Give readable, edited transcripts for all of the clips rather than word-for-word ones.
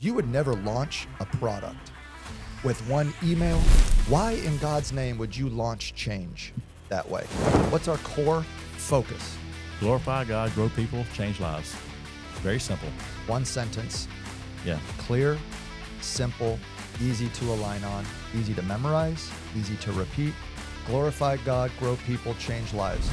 You would never launch a product with one email. Why in God's name would you launch change that way? What's our core focus? Glorify God, grow people, change lives. Very simple. One sentence. Yeah. Clear, simple, easy to align on, easy to memorize, easy to repeat. Glorify God, grow people, change lives.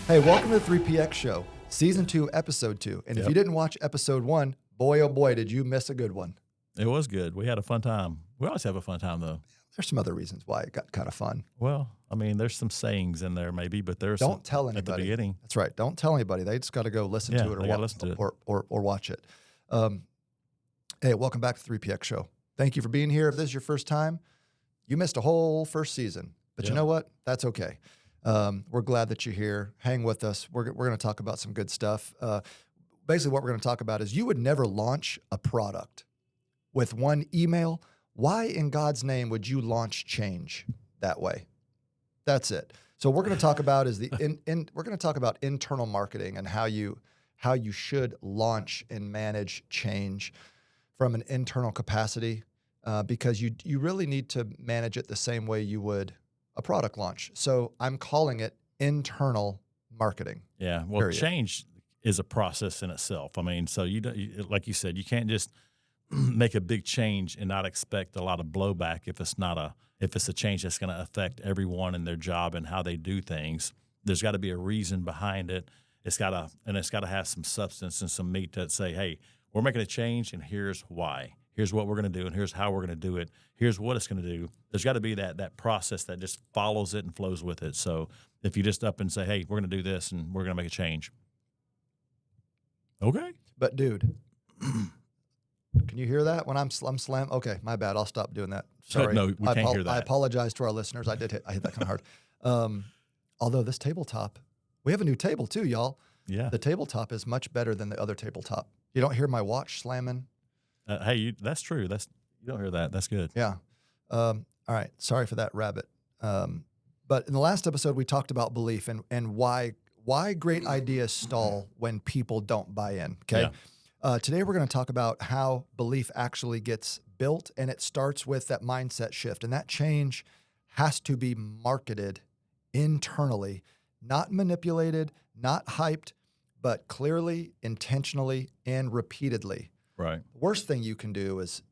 Hey, welcome to the 3PX Show, Season 2, Episode 2. And if you didn't watch Episode 1, boy, oh boy, did you miss a good one. It was good. We had a fun time. We always have a fun time, though. There's some other reasons why it got kind of fun. Well, I mean, there's some sayings in there maybe, but there's Don't tell anybody. At the beginning. That's right. Don't tell anybody. They just got to go listen to it or watch it. Hey, welcome back to the 3PX Show. Thank you for being here. If this is your first time, you missed a whole first season. But you know what? That's okay. We're glad that you're here. Hang with us. We're going to talk about some good stuff. Basically, what we're going to talk about is you would never launch a product with one email. Why in God's name would you launch change that way? That's it. So we're going to talk about we're going to talk about internal marketing and how you should launch and manage change from an internal capacity, because you really need to manage it the same way you would a product launch. So I'm calling it internal marketing. Yeah. Well, change is a process in itself. I mean, so like you said, you can't just make a big change and not expect a lot of blowback if it's a change that's going to affect everyone in their job and how they do things. There's got to be a reason behind it. It's got to have some substance and some meat to say, hey, we're making a change and here's why. Here's what we're going to do and here's how we're going to do it. Here's what it's going to do. There's got to be that process that just follows it and flows with it. So if you just up and say, hey, we're going to do this and we're going to make a change. Okay. But dude, can you hear that when I'm slam? Okay, my bad. I'll stop doing that. Sorry. No, we can't hear that. I apologize to our listeners. I hit that kind of hard. Although this tabletop, we have a new table too, y'all. Yeah. The tabletop is much better than the other tabletop. You don't hear my watch slamming. Hey, that's true. You don't hear that. That's good. Yeah. All right. Sorry for that rabbit. But in the last episode, we talked about belief and why great ideas stall when people don't buy in. Okay. Yeah. Today, we're going to talk about how belief actually gets built, and it starts with that mindset shift. And that change has to be marketed internally, not manipulated, not hyped, but clearly, intentionally, and repeatedly. Right. The worst thing you can do is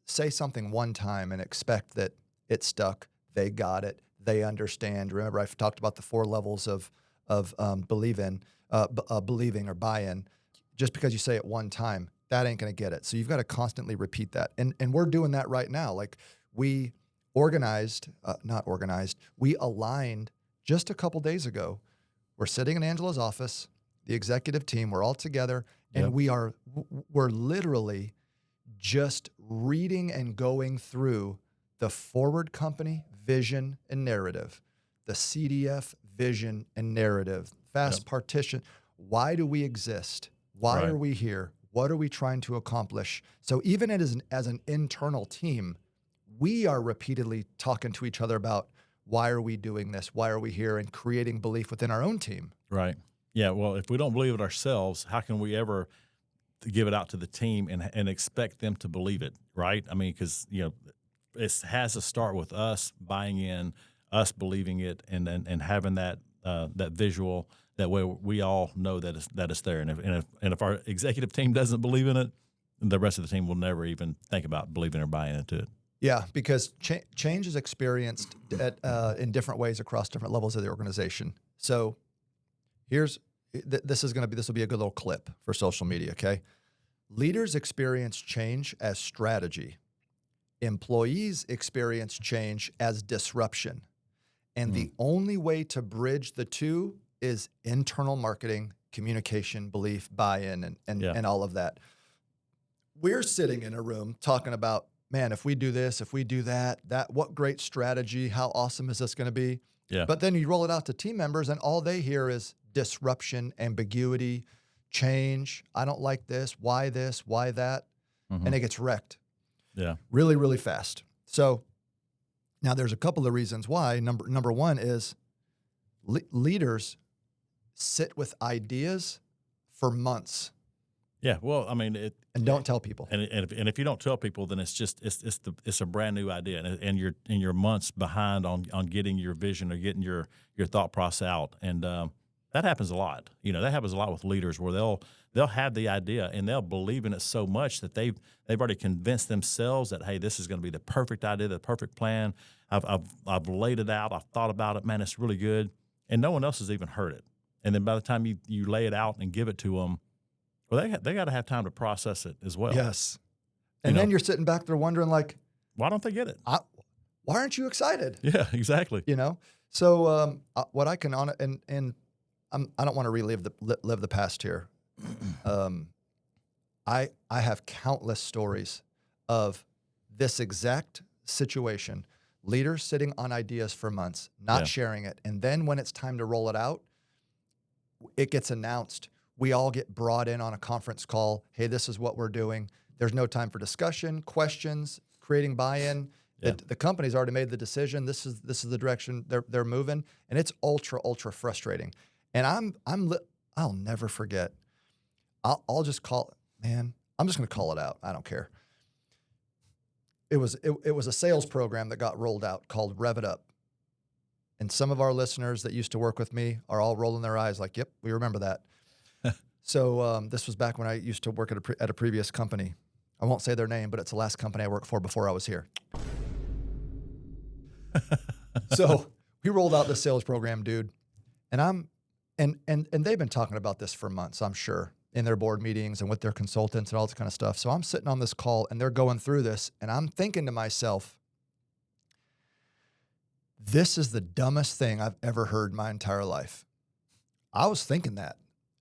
say something one time and expect that it stuck, they got it, they understand. Remember, I've talked about the 4 levels of believing or buy-in. Just because you say it one time, that ain't going to get it. So you've got to constantly repeat that. And we're doing that right now. Like we we aligned just a couple days ago. We're sitting in Angela's office, the executive team, we're all together, and we're literally just reading and going through the forward company vision and narrative, the CDF vision and narrative, fast partition. Why do we exist? Why are we here? What are we trying to accomplish? So even as an internal team, we are repeatedly talking to each other about why are we doing this? Why are we here? And creating belief within our own team. Right. Yeah. Well, if we don't believe it ourselves, how can we ever give it out to the team and expect them to believe it? Right. I mean, because, it has to start with us buying in, us believing it, and having that visual. That way, we all know that it's there. And if our executive team doesn't believe in it, the rest of the team will never even think about believing or buying into it. Yeah, because change is experienced in different ways across different levels of the organization. So, this will be a good little clip for social media. Okay, leaders experience change as strategy. Employees experience change as disruption. And the only way to bridge the two is internal marketing, communication, belief, buy-in, and all of that. We're sitting in a room talking about, man, if we do this, if we do that, what great strategy, how awesome is this going to be? Yeah. But then you roll it out to team members and all they hear is disruption, ambiguity, change. I don't like this, why that? And it gets wrecked. Yeah. Really, really fast. So now there's a couple of reasons why. Number one is leaders sit with ideas for months Yeah, well, I mean, and don't tell people. And if you don't tell people, then it's a brand new idea, and you're months behind on getting your vision or getting your thought process out, and that happens a lot. That happens a lot with leaders where they'll have the idea and they'll believe in it so much that they've already convinced themselves that, hey, this is going to be the perfect idea, the perfect plan. I've laid it out, I've thought about it, man, it's really good, and no one else has even heard it. And then by the time you lay it out and give it to them, well, they got to have time to process it as well. Yes. And then you're sitting back there wondering, like, why don't they get it? Why aren't you excited? Yeah, exactly. So what I can I don't want to relive live the past here. I have countless stories of this exact situation. Leaders sitting on ideas for months, not sharing it, and then when it's time to roll it out, it gets announced. We all get brought in on a conference call. Hey, this is what we're doing. There's no time for discussion, questions, creating buy-in. Yeah. The company's already made the decision. This is the direction they're moving, and it's ultra frustrating. And I'll never forget. I'll just call it, man. I'm just going to call it out. I don't care. It was a sales program that got rolled out called Rev It Up. And some of our listeners that used to work with me are all rolling their eyes like, yep, we remember that. So this was back when I used to work at a previous company. I won't say their name, but it's the last company I worked for before I was here. So we rolled out this sales program, dude. And they've been talking about this for months, I'm sure, in their board meetings and with their consultants and all this kind of stuff. So I'm sitting on this call and they're going through this and I'm thinking to myself, this is the dumbest thing I've ever heard my entire life. I was thinking that.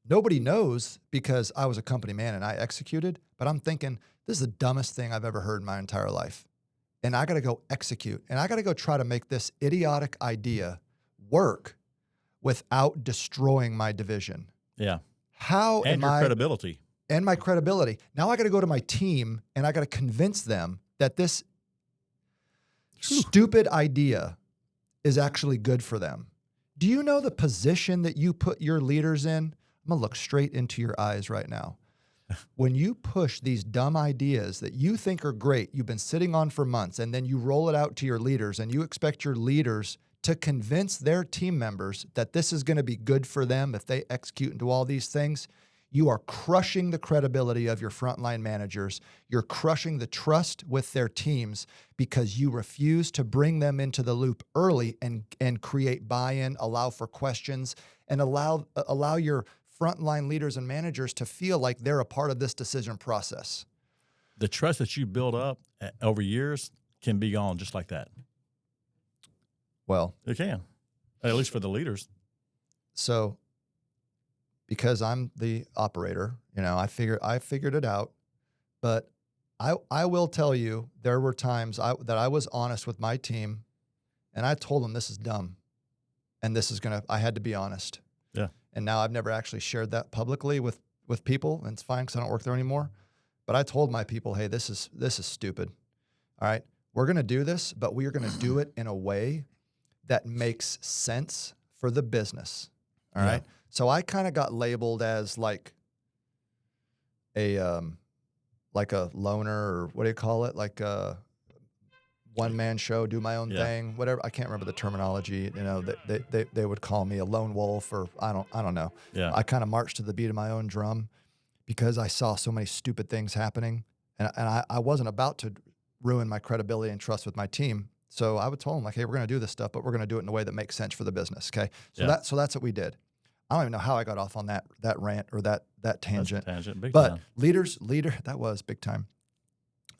Nobody knows because I was a company man and I executed, but I'm thinking, this is the dumbest thing I've ever heard in my entire life. And I got to go execute. And I got to go try to make this idiotic idea work without destroying my division. Yeah. How and your credibility. And my credibility. Now I got to go to my team and I got to convince them that this stupid idea is actually good for them. Do you know the position that you put your leaders in? I'm going to look straight into your eyes right now. When you push these dumb ideas that you think are great, you've been sitting on for months, and then you roll it out to your leaders and you expect your leaders to convince their team members that this is going to be good for them if they execute and do all these things, you are crushing the credibility of your frontline managers. You're crushing the trust with their teams because you refuse to bring them into the loop early and create buy-in, allow for questions, and allow your frontline leaders and managers to feel like they're a part of this decision process. The trust that you build up over years can be gone just like that. Well, it can, at least for the leaders. So, because I'm the operator, I figured it out. But I will tell you, there were times that I was honest with my team, and I told them this is dumb, and I had to be honest. Yeah. And now I've never actually shared that publicly with people, and it's fine because I don't work there anymore. But I told my people, hey, this is stupid. All right, we're going to do this, but we are going to do it in a way that makes sense for the business. All right. So I kind of got labeled as like a loner, or what do you call it? Like a one-man show, do my own thing, whatever. I can't remember the terminology. They would call me a lone wolf, or I don't know. Yeah. I kind of marched to the beat of my own drum because I saw so many stupid things happening, and I wasn't about to ruin my credibility and trust with my team. So I would tell them, like, hey, we're going to do this stuff, but we're going to do it in a way that makes sense for the business. Okay. So that's what we did. I don't even know how I got off on that rant or that tangent. That's a tangent, big but time. That was big time.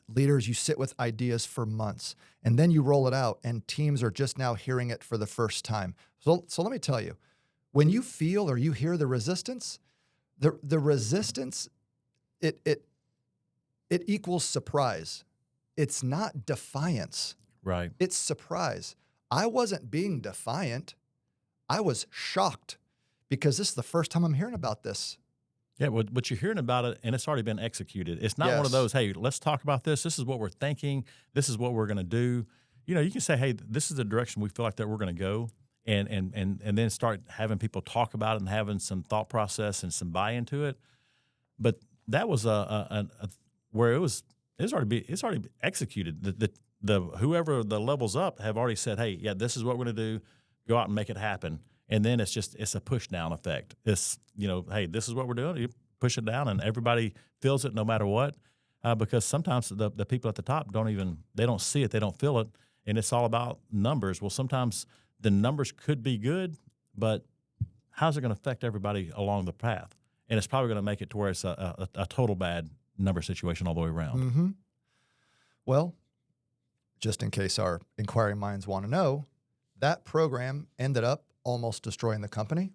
Leaders, you sit with ideas for months and then you roll it out, and teams are just now hearing it for the first time. So let me tell you, when you feel or you hear the resistance, the resistance, it equals surprise. It's not defiance. Right. It's surprise. I wasn't being defiant. I was shocked because this is the first time I'm hearing about this. Yeah, but you're hearing about it, and it's already been executed. It's not one of those, hey, let's talk about this. This is what we're thinking. This is what we're going to do. You can say, hey, this is the direction we feel like that we're going to go, and then start having people talk about it and having some thought process and some buy into it. But that was where it's already executed. The whoever the levels up have already said, hey, yeah, this is what we're going to do. Go out and make it happen. And then it's a push down effect. It's, hey, this is what we're doing. You push it down, and everybody feels it no matter what. Because sometimes the people at the top they don't see it, they don't feel it, and it's all about numbers. Well, sometimes the numbers could be good, but how's it going to affect everybody along the path? And it's probably going to make it to where it's a total bad number situation all the way around. Mm-hmm. Well, just in case our inquiring minds want to know, that program ended up almost destroying the company.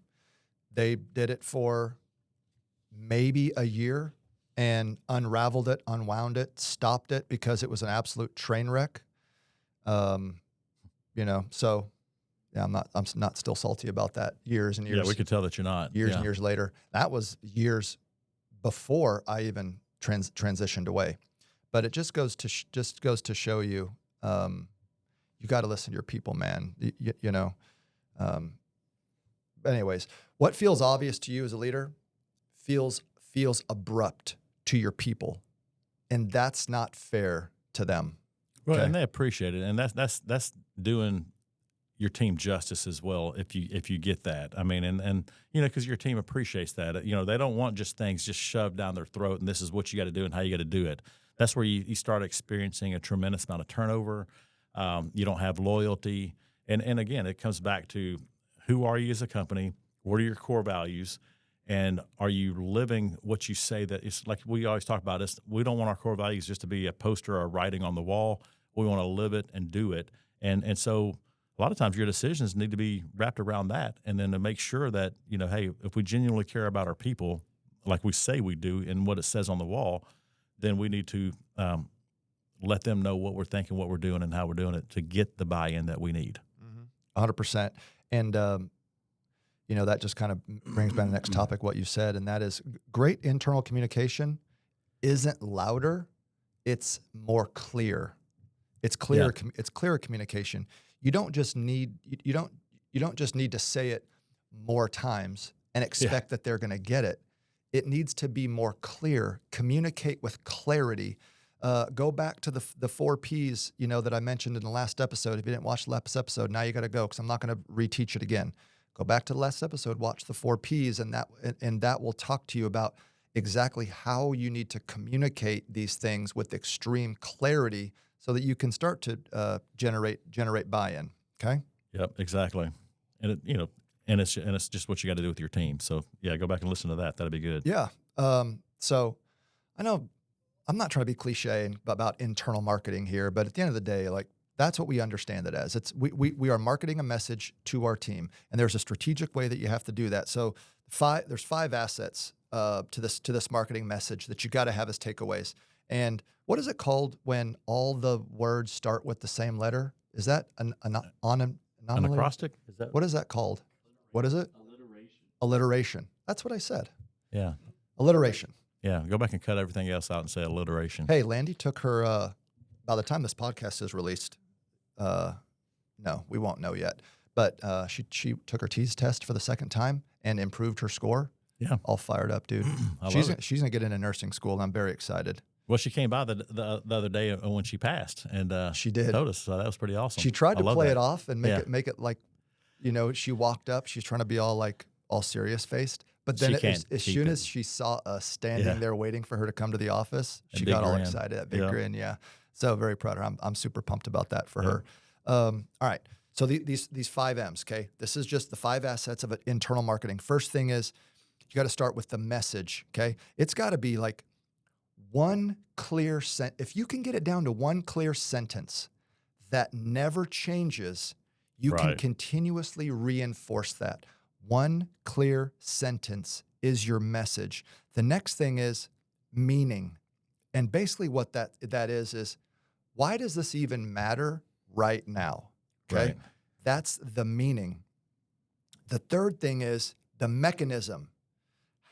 They did it for maybe a year and unraveled it, unwound it, stopped it because it was an absolute train wreck. So yeah, I'm not still salty about that years and years. Yeah, we could tell that you're not. Years and years later. That was years before I even transitioned away. But it just goes to show you, you got to listen to your people, man. Anyways, what feels obvious to you as a leader feels abrupt to your people, and that's not fair to them. Well, and they appreciate it, and that's doing your team justice as well. If you get that, I mean, and because your team appreciates that. They don't want just things just shoved down their throat, and this is what you got to do and how you got to do it. That's where you start experiencing a tremendous amount of turnover. You don't have loyalty, and again, it comes back to who are you as a company? What are your core values? And are you living what you say? That it's like we always talk about this. We don't want our core values just to be a poster or writing on the wall. We want to live it and do it. And so a lot of times your decisions need to be wrapped around that. And then to make sure that, hey, if we genuinely care about our people, like we say we do and what it says on the wall, then we need to let them know what we're thinking, what we're doing, and how we're doing it to get the buy-in that we need. 100%. And, that just kind of brings back the next topic, what you said, and that is great internal communication isn't louder, it's more clear. It's clear. Yeah. It's clearer communication. You don't just need to say it more times and expect that they're going to get it. It needs to be more clear. Communicate with clarity. Go back to the 4 Ps, that I mentioned in the last episode. If you didn't watch the last episode, now you got to go because I'm not going to reteach it again. Go back to the last episode, watch the 4 Ps, and that will talk to you about exactly how you need to communicate these things with extreme clarity so that you can start to generate buy-in. Okay. Yep, exactly. And it's just what you got to do with your team. So yeah, go back and listen to that. That'd be good. Yeah. So I know I'm not trying to be cliche about internal marketing here, but at the end of the day, like that's what we understand it as. It's we are marketing a message to our team, and there's a strategic way that you have to do that. So there's 5 assets to this marketing message that you got to have as takeaways. And what is it called when all the words start with the same letter? Is that an acrostic? What is that called? What is it? Alliteration. That's what I said. Yeah. Alliteration. Yeah. Go back and cut everything else out and say alliteration. Hey, Landy took her, by the time this podcast is released, no, we won't know yet, but she took her TEAS test for the 2nd time and improved her score. Yeah. All fired up, dude. She's going to get into nursing school, and I'm very excited. Well, she came by the other day when she passed, and she did. Told us, so that was pretty awesome. She tried to play it off and make it like, she walked up. She's trying to be all serious faced, but then as soon as she saw us standing there waiting for her to come to the office, she got all excited. That big grin, yeah. So very proud of her. I'm super pumped about that for her. All right. So these 5 M's. Okay, this is just the 5 assets of internal marketing. First thing is you got to start with the message. Okay, it's got to be like one clear sentence. If you can get it down to one clear sentence that never changes, you can continuously reinforce that. One clear sentence is your message. The next thing is meaning. And basically what that is why does this even matter right now? Okay. Right. That's the meaning. The third thing is the mechanism.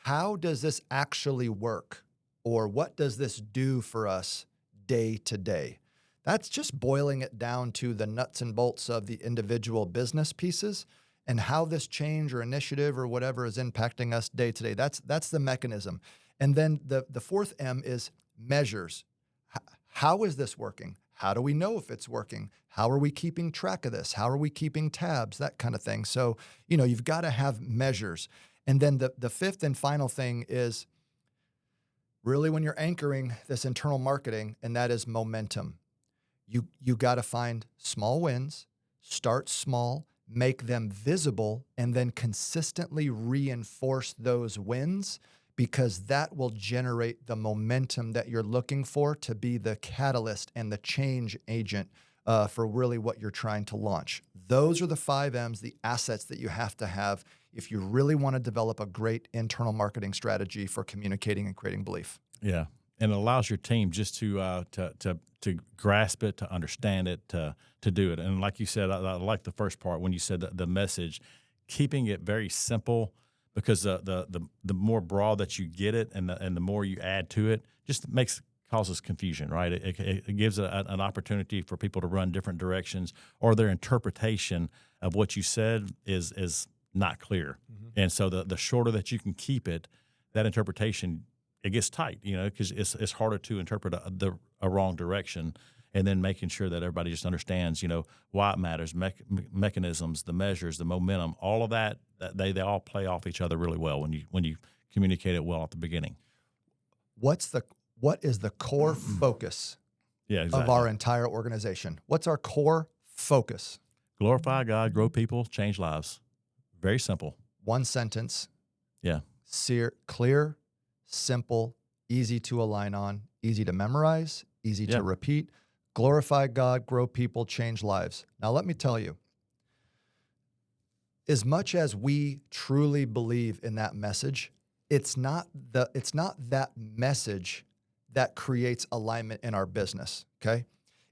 How does this actually work? Or what does this do for us day to day? That's just boiling it down to the nuts and bolts of the individual business pieces and how this change or initiative or whatever is impacting us day to day. That's the mechanism. And then the fourth M is measures. How is this working? How do we know if it's working? How are we keeping track of this? How are we keeping tabs? That kind of thing. So, you've got to have measures. And then the fifth and final thing is really when you're anchoring this internal marketing, and that is momentum. You got to find small wins, start small, make them visible, and then consistently reinforce those wins, because that will generate the momentum that you're looking for to be the catalyst and the change agent for really what you're trying to launch. Those are the 5 M's, the assets that you have to have if you really want to develop a great internal marketing strategy for communicating and creating belief. Yeah, and it allows your team just to grasp it, to understand it, to do it. And like you said, I like the first part when you said the message, keeping it very simple, because the more broad that you get it, and the more you add to it, just causes confusion, right? It gives an opportunity for people to run different directions, or their interpretation of what you said is not clear. Mm-hmm. And so the shorter that you can keep it, that interpretation, it gets tight, because it's harder to interpret a wrong direction, and then making sure that everybody just understands, why it matters, mechanisms, the measures, the momentum, all of that they all play off each other really well when you communicate it well at the beginning. What is the core focus of our entire organization? What's our core focus? Glorify God, grow people, change lives. Very simple. One sentence. Yeah. Clear, simple, easy to align on, easy to memorize, easy to repeat. Glorify God, grow people, change lives. Now, let me tell you, as much as we truly believe in that message, it's not that message that creates alignment in our business, okay?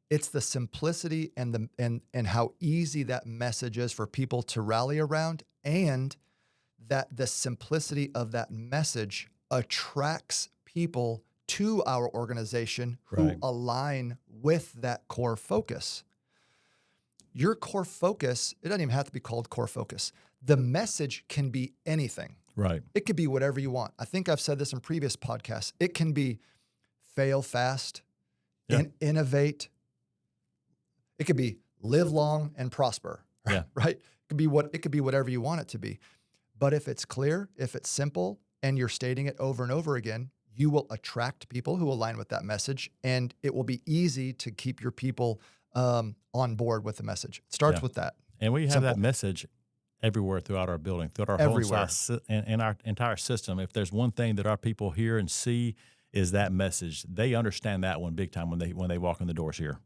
It's the simplicity and how easy that message is for people to rally around, and that the simplicity of that message attracts people to our organization who align with that core focus. Your core focus, it doesn't even have to be called core focus. The message can be anything. Right. It could be whatever you want. I think I've said this in previous podcasts. It can be fail fast, innovate. It could be live long and prosper. Yeah. Right? It could be whatever you want it to be. But if it's clear, if it's simple, and you're stating it over and over again, you will attract people who align with that message, and it will be easy to keep your people on board with the message. It starts with that. And we have that message everywhere throughout our building, throughout our whole and our entire system. If there's one thing that our people hear and see, is that message. They understand that one big time when they walk in the doors here.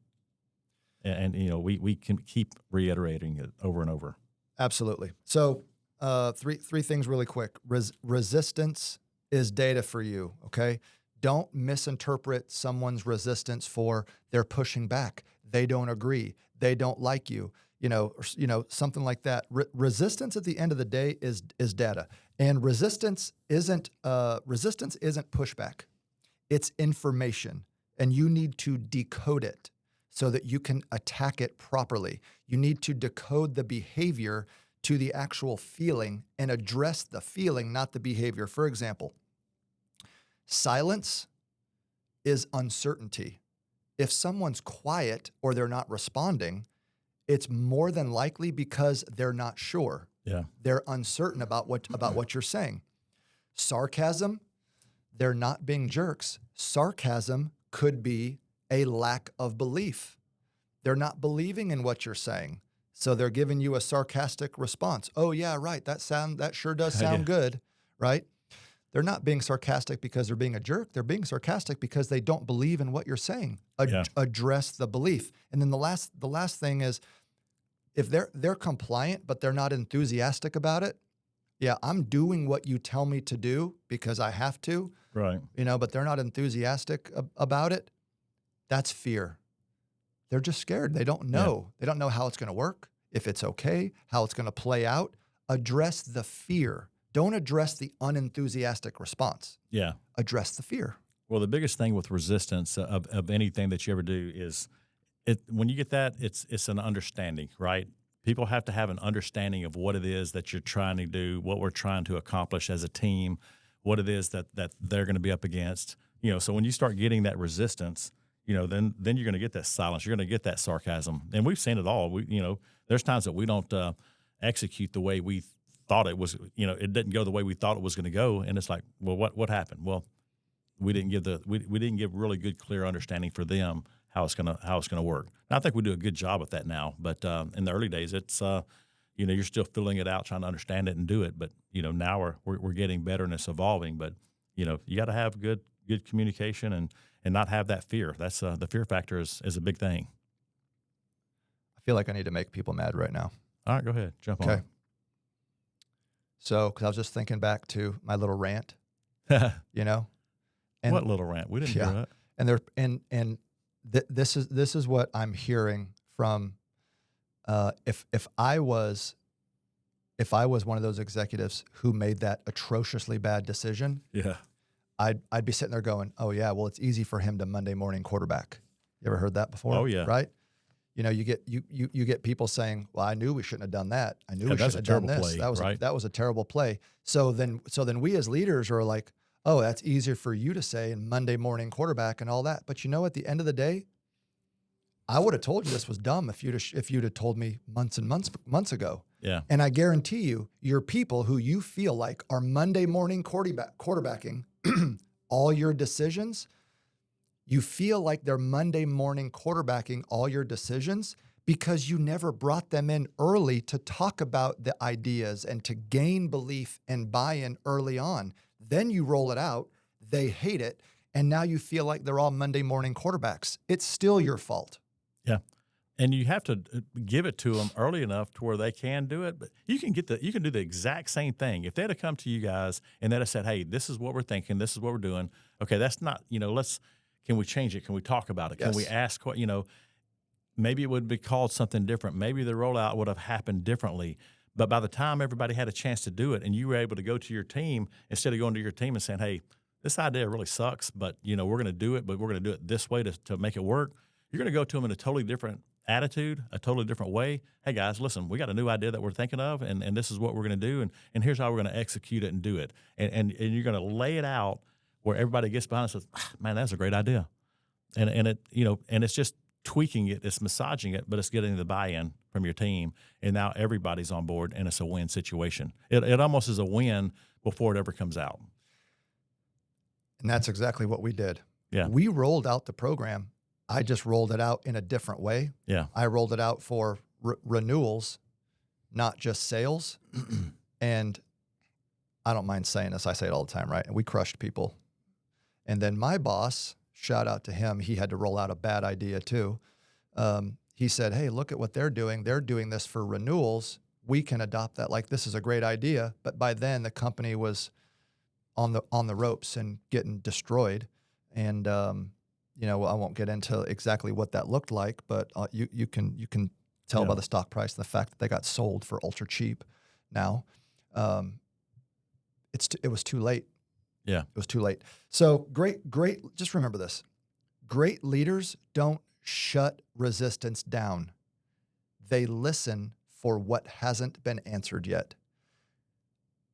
And we can keep reiterating it over and over. Absolutely. So three things really quick. Resistance is data for you, okay? Don't misinterpret someone's resistance for they're pushing back, they don't agree, they don't like you, something like that. Resistance at the end of the day is data, and resistance isn't pushback. It's information, and you need to decode it so that you can attack it properly. You need to decode the behavior to the actual feeling and address the feeling, not the behavior. For example, silence is uncertainty. If someone's quiet or they're not responding, it's more than likely because they're not sure. Yeah. They're uncertain about what you're saying. Sarcasm, they're not being jerks. Sarcasm could be a lack of belief. They're not believing in what you're saying, so they're giving you a sarcastic response. Oh yeah, right. That sure does sound good, right? They're not being sarcastic because they're being a jerk. They're being sarcastic because they don't believe in what you're saying. Address the belief. And then the last thing is, if they're compliant but they're not enthusiastic about it, yeah, I'm doing what you tell me to do because I have to. Right. But they're not enthusiastic about it. That's fear. They're just scared. They don't know. They don't know how it's going to work, if it's okay, how it's going to play out. Address the fear. Don't address the unenthusiastic response. Yeah. Address the fear. Well, the biggest thing with resistance of anything that you ever do is when you get that, it's an understanding, right? People have to have an understanding of what it is that you're trying to do, what we're trying to accomplish as a team, what it is that they're going to be up against. So when you start getting that resistance, then you're going to get that silence. You're going to get that sarcasm, and we've seen it all. There's times that we don't execute the way we thought it was. It didn't go the way we thought it was going to go, and it's like, well, what happened? Well, we didn't give really good, clear understanding for them how it's gonna work. And I think we do a good job with that now. But in the early days, it's you're still filling it out, trying to understand it and do it. But now we're getting better and it's evolving. But you got to have good communication and not have that fear. That's the fear factor is a big thing. I feel like I need to make people mad right now. All right, go ahead, jump on. Okay. So, because I was just thinking back to my little rant, And what little rant? We didn't hear that. This is what I'm hearing from. If I was one of those executives who made that atrociously bad decision, yeah, I'd be sitting there going, oh yeah, well it's easy for him to Monday morning quarterback. You ever heard that before? Oh yeah, right. You get people saying, well, I knew we shouldn't have done that. I knew we shouldn't have done this. Play, that was a terrible play. So then we as leaders are like, oh, that's easier for you to say and Monday morning quarterback and all that. But at the end of the day, I would have told you this was dumb if you'd have told me months and months ago. Yeah. And I guarantee you, your people who you feel like are Monday morning quarterbacking all your decisions, you feel like they're Monday morning quarterbacking all your decisions because you never brought them in early to talk about the ideas and to gain belief and buy-in early on. Then you roll it out, they hate it, and now you feel like they're all Monday morning quarterbacks. It's still your fault. Yeah. And you have to give it to them early enough to where they can do it. But you can do the exact same thing. If they'd have come to you guys and they'd have said, hey, this is what we're thinking, this is what we're doing. Okay, that's not, can we change it? Can we talk about it? Yes. Can we ask, maybe it would be called something different. Maybe the rollout would have happened differently. But by the time everybody had a chance to do it and you were able to go to your team, instead of going to your team and saying, hey, this idea really sucks, but, we're going to do it, but we're going to do it this way to make it work. You're going to go to them in a totally different attitude, a totally different way. Hey, guys, listen, we got a new idea that we're thinking of, and this is what we're going to do, and here's how we're going to execute it and do it. And you're going to lay it out where everybody gets behind and says, man, that's a great idea. And it's just tweaking it, it's massaging it, but it's getting the buy-in from your team, and now everybody's on board, and it's a win situation. It almost is a win before it ever comes out. And that's exactly what we did. Yeah. We rolled out the program. I just rolled it out in a different way. Yeah. I rolled it out for renewals, not just sales. And I don't mind saying this. I say it all the time, right? And we crushed people. And then my boss, shout out to him, he had to roll out a bad idea too. He said, hey, look at what they're doing. They're doing this for renewals. We can adopt that. Like, this is a great idea. But by then the company was on the ropes and getting destroyed. And, I won't get into exactly what that looked like, but you can tell by the stock price and the fact that they got sold for ultra cheap now. It was too late. Yeah. It was too late. So great. Just remember this. Great leaders don't shut resistance down. They listen for what hasn't been answered yet.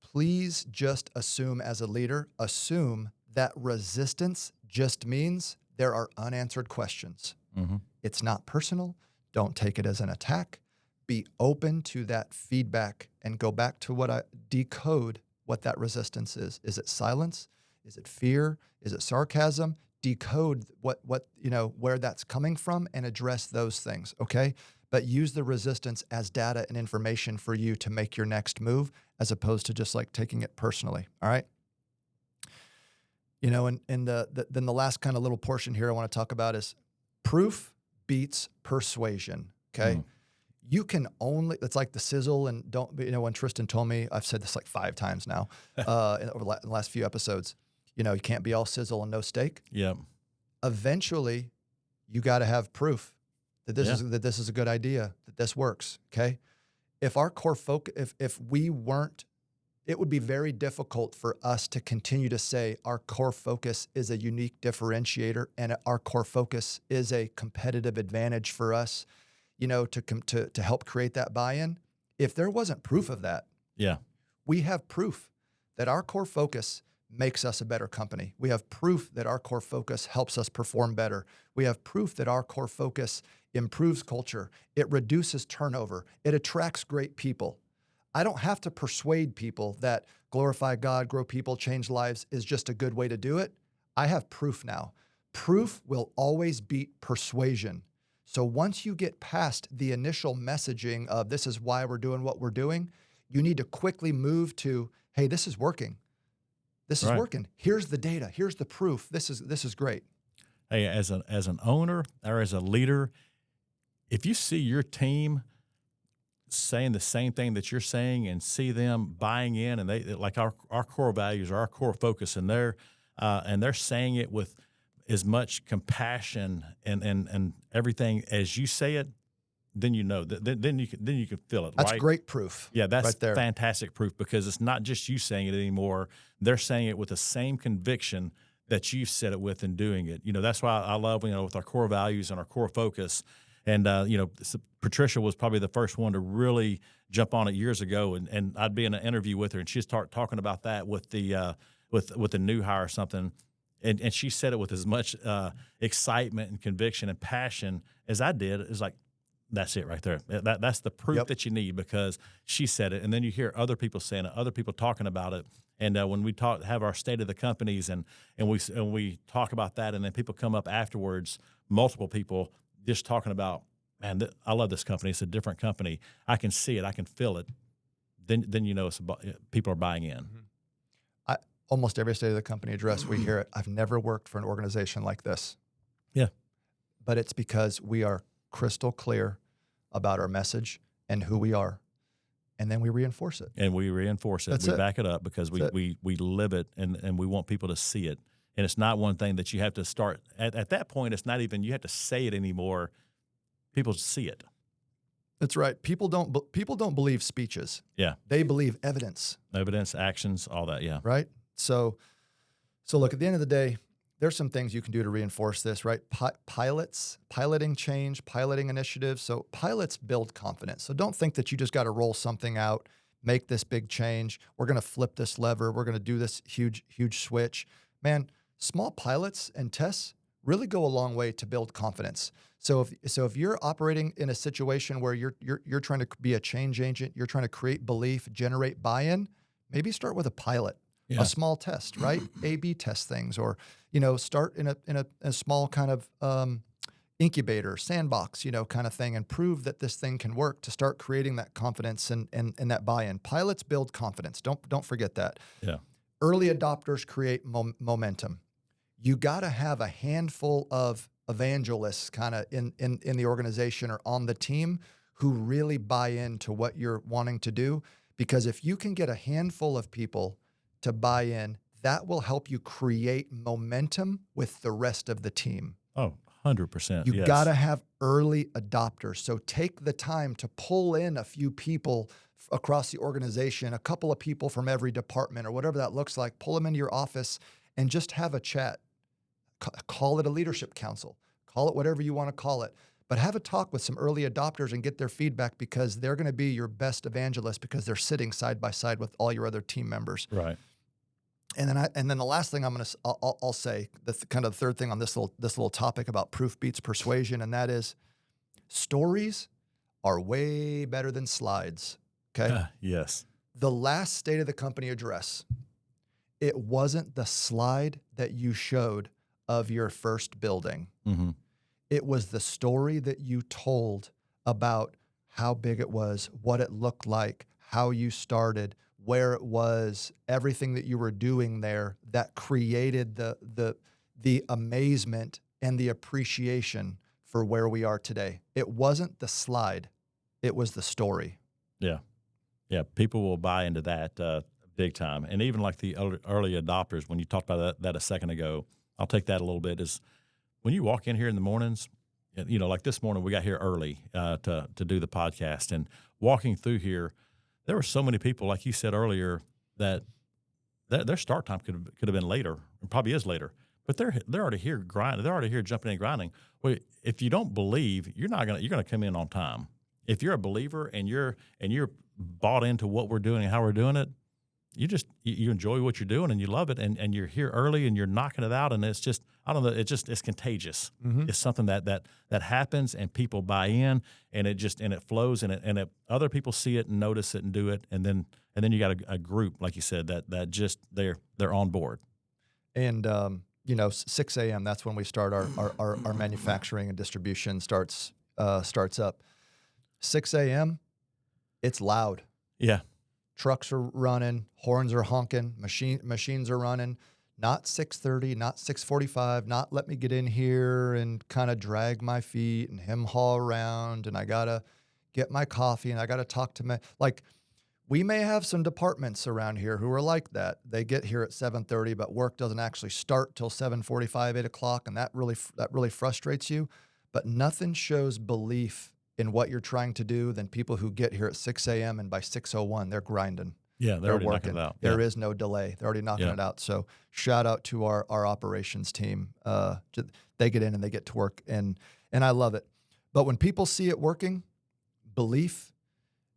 Please just assume as a leader, that resistance just means there are unanswered questions. Mm-hmm. It's not personal. Don't take it as an attack. Be open to that feedback and go back to decode what that resistance is. Is it silence? Is it fear? Is it sarcasm? Decode where that's coming from and address those things, okay? But use the resistance as data and information for you to make your next move, as opposed to just like taking it personally, all right? And then the last kind of little portion here I want to talk about is proof beats persuasion, okay? Mm. You can it's like the sizzle and when Tristan told me, I've said this like 5 times now over the last few episodes, you can't be all sizzle and no steak. Yeah. Eventually, you got to have proof that this is a good idea, that this works, okay? If our core focus, if we weren't, it would be very difficult for us to continue to say our core focus is a unique differentiator and our core focus is a competitive advantage for us, to help create that buy-in. If there wasn't proof of that, yeah, we have proof that our core focus makes us a better company. We have proof that our core focus helps us perform better. We have proof that our core focus improves culture. It reduces turnover. It attracts great people. I don't have to persuade people that glorify God, grow people, change lives is just a good way to do it. I have proof now. Proof will always beat persuasion. So once you get past the initial messaging of this is why we're doing what we're doing, you need to quickly move to, hey, this is working. This is working. Here's the data. Here's the proof. This is great. Hey, as an owner or as a leader, if you see your team saying the same thing that you're saying and see them buying in, and they like our core values or our core focus, and they're saying it with as much compassion and everything as you say it, then you know then you can feel it. That's right? Great proof. Yeah, that's right there. Fantastic proof, because it's not just you saying it anymore. They're saying it with the same conviction that you've said it with and doing it. That's why I love, with our core values and our core focus. And, Patricia was probably the first one to really jump on it years ago. And I'd be in an interview with her, and she'd start talking about that with the new hire or something. And she said it with as much excitement and conviction and passion as I did. It's like, that's it right there. That's the proof that you need, because she said it. And then you hear other people saying it, other people talking about it. And when we have our state of the companies and we talk about that, and then people come up afterwards, multiple people just talking about, man, I love this company. It's a different company. I can see it. I can feel it. Then people are buying in. Almost every state of the company address, we hear it. I've never worked for an organization like this. Yeah. But it's because we are crystal clear about our message and who we are. And then we reinforce it. And we reinforce it. We back it up because we live it, and we want people to see it. And it's not one thing that you have to start at that point. It's not even you have to say it anymore. People see it. That's right. People don't believe speeches. Yeah. They believe evidence. Evidence, actions, all that. Yeah. Right. So look, at the end of the day, there's some things you can do to reinforce this, right? Piloting change, piloting initiatives. So pilots build confidence. So don't think that you just got to roll something out, make this big change. We're going to flip this lever. We're going to do this huge switch. Man, small pilots and tests really go a long way to build confidence. So if you're operating in a situation where you're trying to be a change agent, you're trying to create belief, generate buy-in, maybe start with a pilot. Yeah. A small test, right? A/B test things, or start in a small kind of incubator, sandbox, kind of thing, and prove that this thing can work to start creating that confidence and that buy-in. Pilots build confidence. Don't forget that. Yeah. Early adopters create momentum. You got to have a handful of evangelists kind of in the organization or on the team who really buy into what you're wanting to do, because if you can get a handful of people to buy in, that will help you create momentum with the rest of the team. Oh, 100%. You got to have early adopters. So take the time to pull in a few people across the organization, a couple of people from every department or whatever that looks like, pull them into your office and just have a chat. Call it a leadership council. Call it whatever you want to call it. But have a talk with some early adopters and get their feedback, because they're going to be your best evangelists, because they're sitting side by side with all your other team members. Right. And then the last thing I'll say, the kind of the third thing on this little topic about proof beats persuasion, and that is stories are way better than slides. Okay. Yes. The last state of the company address, it wasn't the slide that you showed of your first building. Mm-hmm. It was the story that you told about how big it was, what it looked like, how you started, where it was, everything that you were doing there, that created the amazement and the appreciation for where we are today. It wasn't the slide, it was the story. Yeah. Yeah, people will buy into that big time. And even like the early adopters, when you talked about that a second ago, I'll take that a little bit, is when you walk in here in the mornings, like this morning, we got here early to do the podcast, and walking through here, there were so many people, like you said earlier, that their start time could have been later, and probably is later, but they're already here grinding. They're already here jumping in and grinding. Well, if you don't believe, you're gonna come in on time. If you're a believer and you're bought into what we're doing and how we're doing it, you enjoy what you're doing and you love it, and you're here early and you're knocking it out, and it's just, I don't know, it's contagious. Mm-hmm. It's something that happens and people buy in, and it flows, and other people see it and notice it and do it, and then you got a group, like you said, that just they're on board. And 6 a.m. that's when we start our manufacturing and distribution starts up. 6 a.m. it's loud. Yeah. Trucks are running, horns are honking, machines are running. Not 6:30, not 6:45, not let me get in here and kind of drag my feet and hem-haw around, and I gotta get my coffee and I gotta talk to me. Like, we may have some departments around here who are like that. They get here at 7:30, but work doesn't actually start till 7:45, 8 o'clock, and that really frustrates you. But nothing shows belief in what you're trying to do than people who get here at 6 a.m. and by 6:01 they're grinding. Yeah, they're already working. Knocking it out. There is no delay. They're already knocking it out. So shout out to our operations team. They get in and they get to work, and I love it. But when people see it working, belief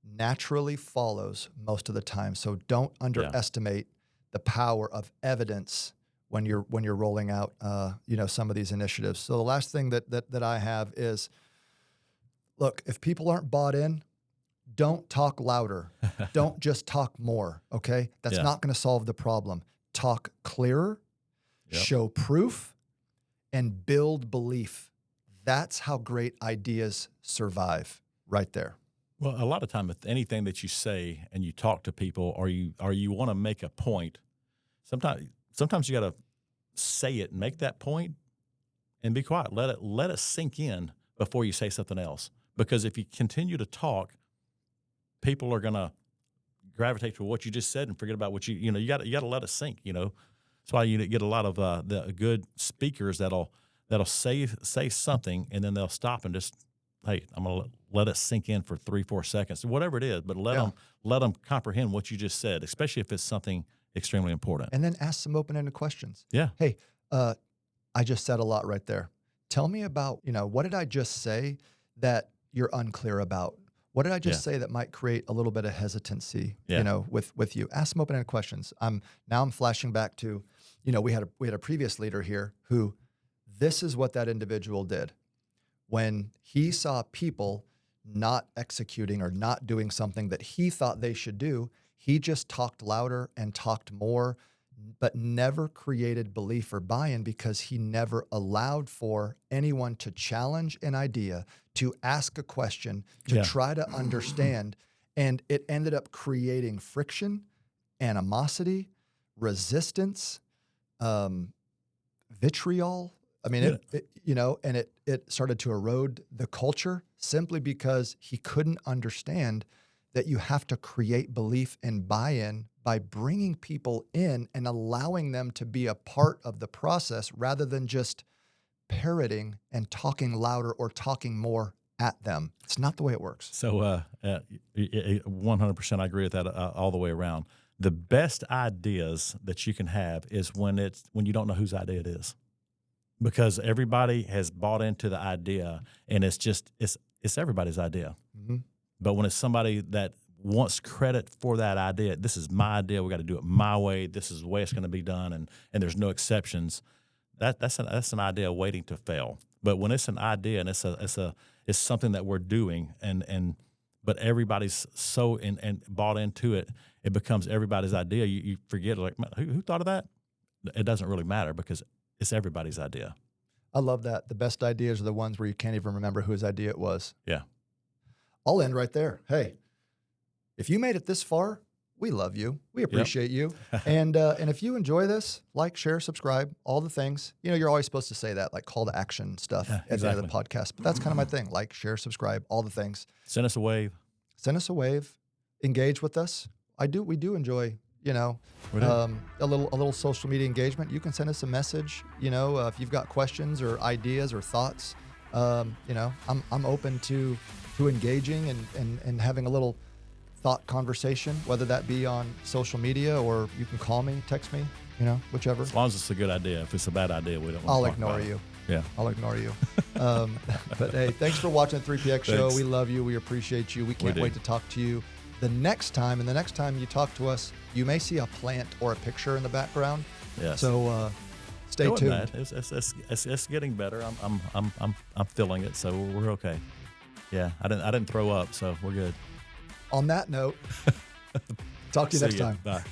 naturally follows most of the time. So don't underestimate the power of evidence when you're rolling out some of these initiatives. So the last thing that I have is, look, if people aren't bought in, don't talk louder. Don't just talk more, okay? That's not going to solve the problem. Talk clearer, show proof, and build belief. That's how great ideas survive right there. Well, a lot of time, with anything that you say and you talk to people, or you want to make a point, sometimes you got to say it and make that point and be quiet. Let it sink in before you say something else. Because if you continue to talk, people are going to gravitate to what you just said and forget about what you got to let it sink. That's why you get a lot of the good speakers that'll say something, and then they'll stop and just, hey, I'm going to let it sink in for 3-4 seconds, whatever it is, but let them comprehend what you just said, especially if it's something extremely important. And then ask some open-ended questions. Yeah. Hey, I just said a lot right there. Tell me about, what did I just say that you're unclear about? What did I just say that might create a little bit of hesitancy, with you? Ask some open-ended questions. I'm flashing back to, we had a previous leader here who, this is what that individual did. When he saw people not executing or not doing something that he thought they should do, he just talked louder and talked more, but never created belief or buy-in, because he never allowed for anyone to challenge an idea, to ask a question, to try to understand. And it ended up creating friction, animosity, resistance, vitriol. I mean, it started to erode the culture simply because he couldn't understand that you have to create belief and buy-in by bringing people in and allowing them to be a part of the process, rather than just parroting and talking louder or talking more at them. It's not the way it works. So 100% I agree with that all the way around. The best ideas that you can have is when you don't know whose idea it is. Because everybody has bought into the idea, and it's everybody's idea. Mm-hmm. But when it's somebody that wants credit for that idea, this is my idea, we got to do it my way, this is the way it's going to be done, and there's no exceptions, that's an idea waiting to fail. But when it's an idea and it's something that we're doing, but everybody's so and bought into it, it becomes everybody's idea. You forget, like, who thought of that? It doesn't really matter, because it's everybody's idea. I love that. The best ideas are the ones where you can't even remember whose idea it was. Yeah. I'll end right there. Hey, if you made it this far, we love you. We appreciate you. And if you enjoy this, like, share, subscribe, all the things. You're always supposed to say that, like call to action stuff at the end of the podcast. But that's kind of my thing. Like, share, subscribe, all the things. Send us a wave. Engage with us. We do enjoy, a little social media engagement. You can send us a message, if you've got questions or ideas or thoughts. I'm open to engaging and having a little thought conversation, whether that be on social media, or you can call me, text me, whichever. As long as it's a good idea. If it's a bad idea, we don't want I'll to talk ignore about you. It. Yeah. I'll ignore you. But hey, thanks for watching the 3PX show. We love you. We appreciate you. We can't wait to talk to you the next time you talk to us, you may see a plant or a picture in the background. Yes. So stay tuned. It's getting better. I'm feeling it, so we're okay. Yeah, I didn't throw up, so we're good. On that note, talk to you next time. Bye.